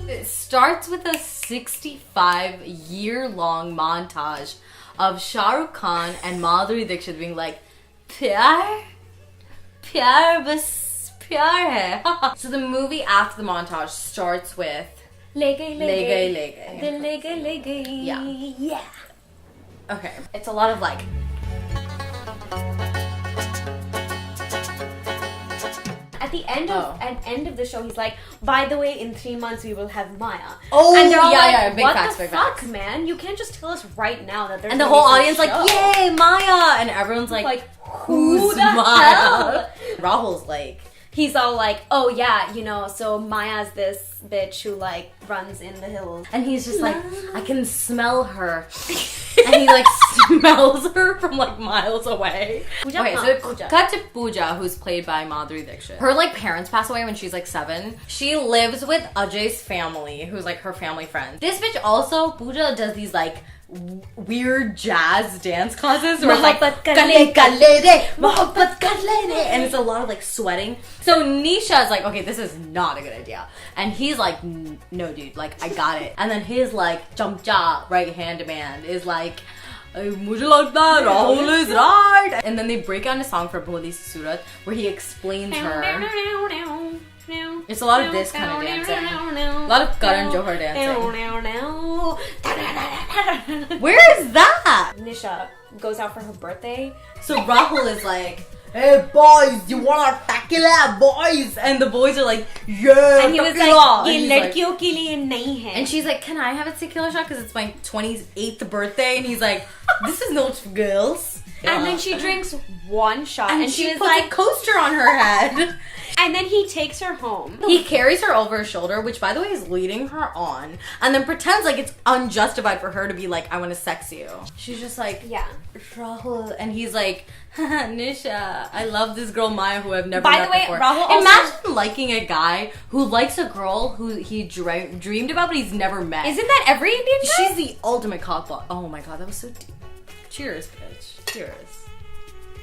It starts with a 65-year-long montage of Shah Rukh Khan and Madhuri Dixit being like, Pyar? Pyar bas pyar hai. So the movie after the montage starts with Le gay. Dil le gay. Yeah. Okay. It's a lot of like... At the end of the show, he's like, by the way, in 3 months we will have Maya. Oh, and they're all big what facts, the big fuck, facts. man? You can't just tell us right now that there's And the gonna whole be some audience like, show. yay, Maya! And everyone's like who's the Maya? hell? Rahul's like... He's all like, oh yeah, you know, so Maya's this bitch who like runs in the hills. And he's just like, I can smell her. And he like smells her from like miles away. Pooja? Okay, No, so Pooja. cut to Pooja, who's played by Madhuri Dixit. Her like parents pass away when she's like 7. She lives with Ajay's family, who's like her family friend. This bitch also, Pooja does these like weird jazz dance classes where it's like kale kale re, mohabbat kar le re, and it's a lot of like sweating. So Nisha's like, okay, this is not a good idea, and he's like, no dude, like I got it. And then his like chamcha right hand man is like, mujhe lagta hai Rahul is right. And then they break out a song for Boli Surat where he explains her. It's a lot of this kind of dancing. A lot of Karan Johar dancing. Where is that? Nisha goes out for her birthday. So Rahul is like, hey boys, you wanna tequila, boys? And the boys are like, yeah, And he was tequila. like, ye And he's like- ladkiyon ke liye nahi hai. and she's like, can I have a tequila shot? Because it's my 28th birthday. And he's like, this is not for girls. And then she drinks one shot and she she was puts like, a coaster on her head. and then he takes her home. He carries her over his shoulder, which by the way is leading her on, and then pretends like it's unjustified for her to be like, I want to sex you. She's just like, Yeah. Rahul, and he's like, Nisha, I love this girl Maya who I've never By met the way, before. Rahul also- Imagine liking a guy who likes a girl who he dreamed about but he's never met. Isn't that every Indian guy? She's the ultimate cockblock. Oh my god, that was so deep. Cheers, bitch. Cheers.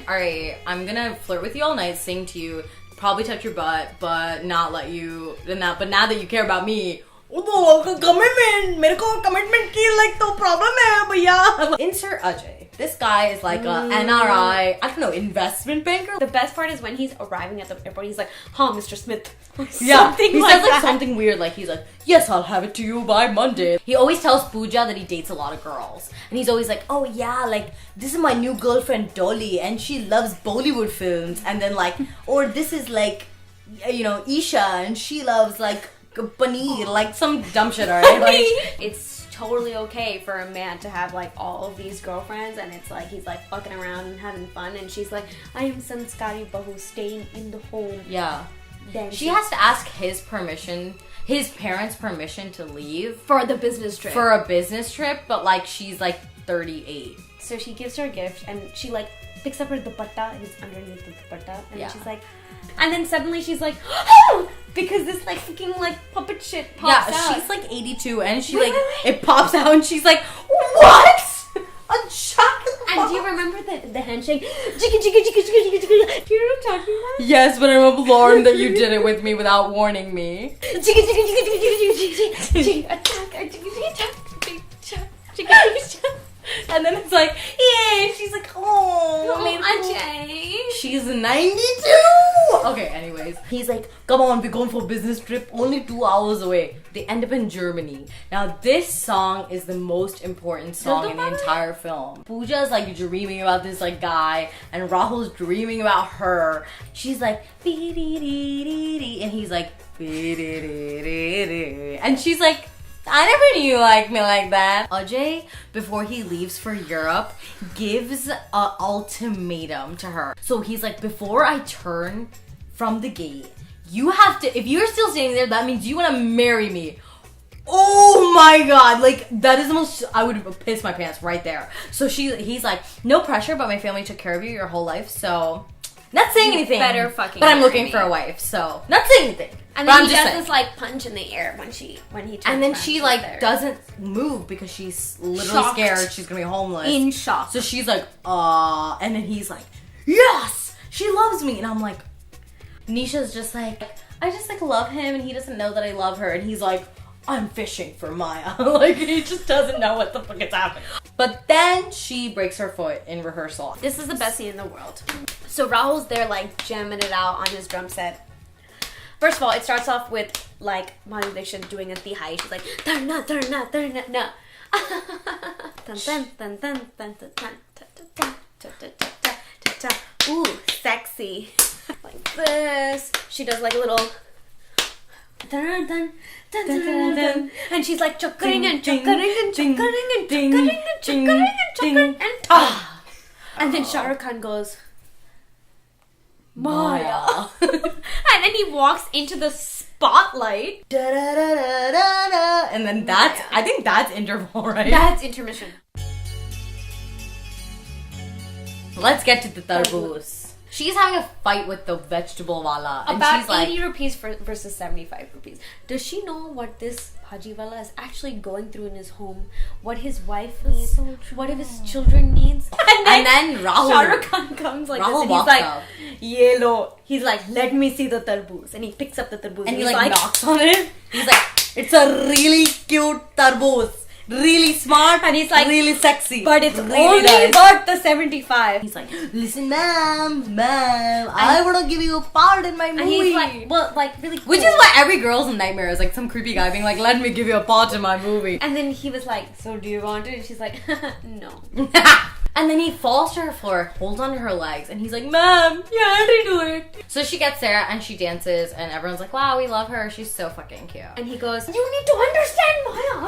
Alright, I'm gonna flirt with you all night, sing to you, probably touch your butt, but not let you. But now that you care about me, commitment. मेरे को commitment की like तो problem है भैया. Insert Ajay. This guy is like a NRI, I don't know, investment banker. The best part is when he's arriving at the airport, he's like, huh, Mr. Smith. Yeah, Something he like says like that. something weird, like he's like, yes, I'll have it to you by Monday. He always tells Pooja that he dates a lot of girls, and he's always like, oh yeah, like this is my new girlfriend Dolly, and she loves Bollywood films, and then like, or this is like, you know, Isha, and she loves like paneer, like some dumb shit, alright? Like, It's totally okay for a man to have like all of these girlfriends, and it's like he's like fucking around and having fun, and she's like, I am sanskari bahu staying in the home. yeah. Then She has to ask his permission, his parents' permission to leave for the business trip. for a business trip, but like she's like 38. So she gives her a gift, and she like picks up her dupatta, and it's underneath the dupatta, and Yeah. she's like, and then suddenly she's like, oh! Because this like fucking like puppet shit pops out. She's like 82 and she Wait, like, wait, wait. it pops out and she's like, what? A chocolate And bar? do you remember the handshake? Jigga jigga jigga jigga jigga jigga. Do you know what I'm talking about? Yes, but I'm alarmed that you did it with me without warning me. Jigga jigga jigga jigga jigga jigga jigga attack jigga jigga attack jigga jigga jigga. And then it's like, yay, she's like, oh, Ajay. she's 92. Okay, anyways, he's like, come on, we're going for a business trip, only 2 hours away. They end up in Germany. Now this song is the most important song in the entire film. Pooja's like dreaming about this like guy, and Rahul's dreaming about her. She's like, "Bee-dee-dee-dee-dee," and he's like, "Bee-dee-dee-dee-dee," and she's like, I never knew you liked me like that. Ajay, before he leaves for Europe, gives an ultimatum to her. So he's like, before I turn from the gate, you have to, if you're still standing there, that means you want to marry me. Oh my god, like that is the most, I would piss my pants right there. So he's like, no pressure, but my family took care of you your whole life, so not saying anything. better fucking But I'm marry looking me. for a wife, so not saying anything. And But then I'm he just does saying. this like punch in the air when he turns And then around, she she's like there. doesn't move because she's literally Shocked. scared she's gonna be homeless. in shock. So she's like, and then he's like, yes, she loves me. And I'm like, Nisha's just like, I just like love him and he doesn't know that I love her. And he's like, I'm fishing for Maya. Like, he just doesn't know what the fuck is happening. But then she breaks her foot in rehearsal. This is the best scene in the world. So Rahul's there, like, jamming it out on his drum set. First of all, it starts off with, like, Madhuri Dixit doing a Desai. She's like, tarna, tarna, tarna, na. Ooh, sexy. Like this. She does, like, a little... Dun, dun, dun, dun, dun, dun. And she's like chuckering and chuckering and chuckering and chuckering and chuckering and chuckering and and then Shah Rukh Khan goes, Maya. And then he walks into the spotlight. And then that's, I think that's interval, right? That's intermission. Let's get to the tarboos. She's having a fight with the vegetable wala. And About she's like, 80 rupees versus 75 rupees. Does she know what this bhaji wala is actually going through in his home? What his wife needs? So what if his children needs? And then Rahul. Shah Rukh Khan comes like Rahul this and walks he's like, up. Ye lo. He's like, let me see the tarboos. And he picks up the tarboos. And he he's like knocks on it. He's like, it's a really cute tarboos. Really smart. And he's like, really sexy. but it's really only nice. worth the 75. He's like, listen, ma'am, I want to give you a part in my movie. And he's like, well, like, really cool. Which is why every girl's nightmare is like some creepy guy being like, let me give you a part in my movie. And then he was like, so do you want it? And she's like, no. And then he falls to her floor, holds onto her legs, and he's like, ma'am, you already do it. So she gets there and she dances, and everyone's like, wow, we love her. She's so fucking cute. And he goes, you need to understand Maya,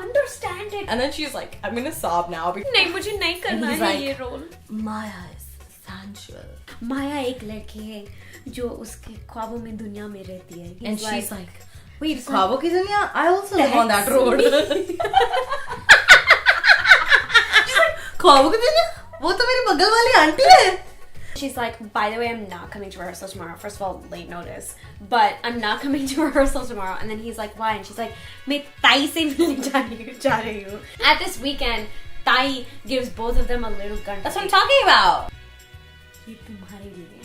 understand it. And then she's like, I'm gonna sob now. नहीं मुझे नहीं करना है ये role. Maya is sensual. Maya एक लड़की है जो उसके ख्वाबों में दुनिया में रहती है. And she's like, wait, ख्वाबों की दुनिया? I also live on that road. ख्वाबों की दुनिया? वो तो मेरी बगल वाली आंटी है. She's like, by the way, I'm not coming to rehearsal tomorrow. First of all, late notice. But I'm not coming to rehearsal tomorrow. And then he's like, why? And she's like, मैं ताई से मिलने जा रही हूँ. At this weekend, ताई gives both of them a little gun. That's what I'm talking about. ये तुम्हारे लिए.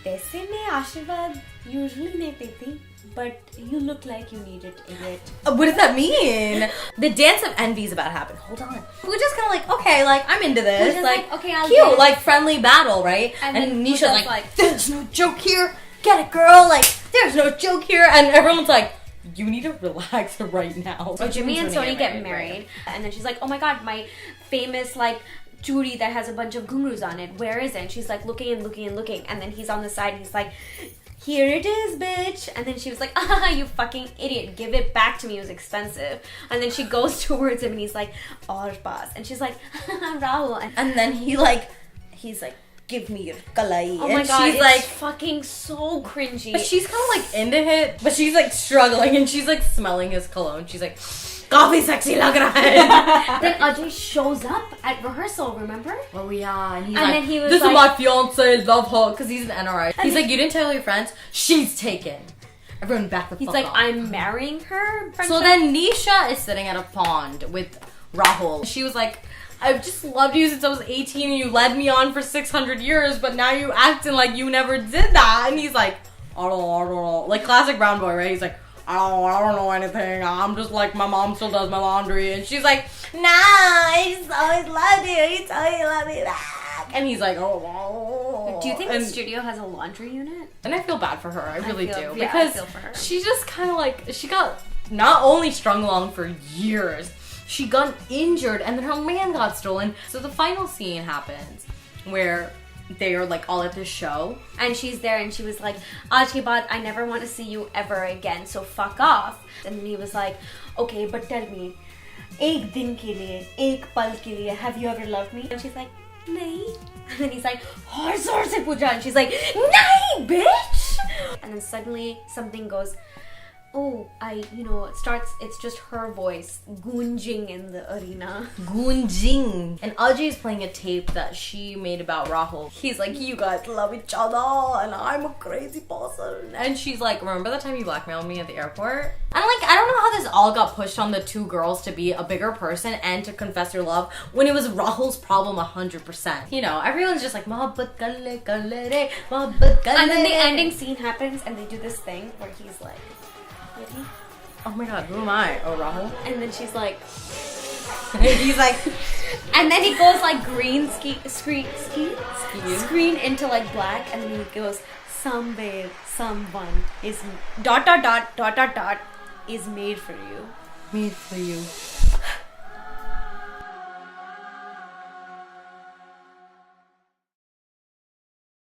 वैसे मैं आशीर्वाद usually नहीं देती. But you look like you need it, idiot. What does that mean? The dance of envy is about to happen. Hold on. We're just kind of like, okay, like, I'm into this. We're like, okay, I'll cute, dance. like, friendly battle, right? And Nisha's Pooja's like, there's no joke here. Get it, girl. Like, there's no joke here. And everyone's like, you need to relax right now. So Jimmy and Sony get married. And then she's like, oh my god, my famous, like, jewelry that has a bunch of ghungroos on it. Where is it? And she's like, looking and looking and looking. And then he's on the side and he's like, here it is, bitch. And then she was like, ah, you fucking idiot. Give it back to me. It was expensive. And then she goes towards him and he's like, aur paas. And she's like, Rahul. And then he's like, give me your kalai. Oh my and god, she's it's like, fucking so cringy. but she's kind of like into it, but she's like struggling and she's like smelling his cologne. She's like, काफी sexy लग रहा है. Then Ajay shows up at rehearsal, remember? Oh yeah, and he's And like, then he was this like, is my fiance, love her, because he's an NRI. He's like, you didn't tell your friends? She's taken. Everyone back the fuck he's like, off. I'm marrying her. So then Nisha is sitting at a pond with Rahul. She was like, I've just loved you since I was 18 and you led me on for 600 years, but now you acting like you never did that. And he's like, I don't know. Like classic brown boy, right? He's like, I don't know anything. I'm just like, my mom still does my laundry. And she's like, nah, I just always loved you. You totally love me back. And he's like, oh. Do you think the studio has a laundry unit? And I feel bad for her. I really do. Yeah, because I feel for her. she just kind of like, she got not only strung along for years, she got injured and then her man got stolen. So the final scene happens where they are like all at this show and she's there and she was like, Aaj ke baad I never want to see you ever again, so fuck off. And then he was like, okay, but tell me, ek din ke liye, ek pal ke liye, have you ever loved me? And she's like, nahi. And then he's like, zor se Pooja. And she's like, nahi, bitch. And then suddenly something goes, oh, it's just her voice goonjing in the arena. Goonjing. And Ajay is playing a tape that she made about Rahul. He's like, you guys love each other and I'm a crazy person. And she's like, remember the time you blackmailed me at the airport? And like, I don't know how this all got pushed on the two girls to be a bigger person and to confess your love when it was Rahul's problem 100%. You know, everyone's just like, mohabbat kar le re, mohabbat kar le. And then the ending scene happens and they do this thing where he's like, ready? Oh my god, who am I? Oh, Rahul? And then she's like, He's like, and then he goes like green screen into like black, and then he goes, somewhere, someone is ... is made for you. made for you.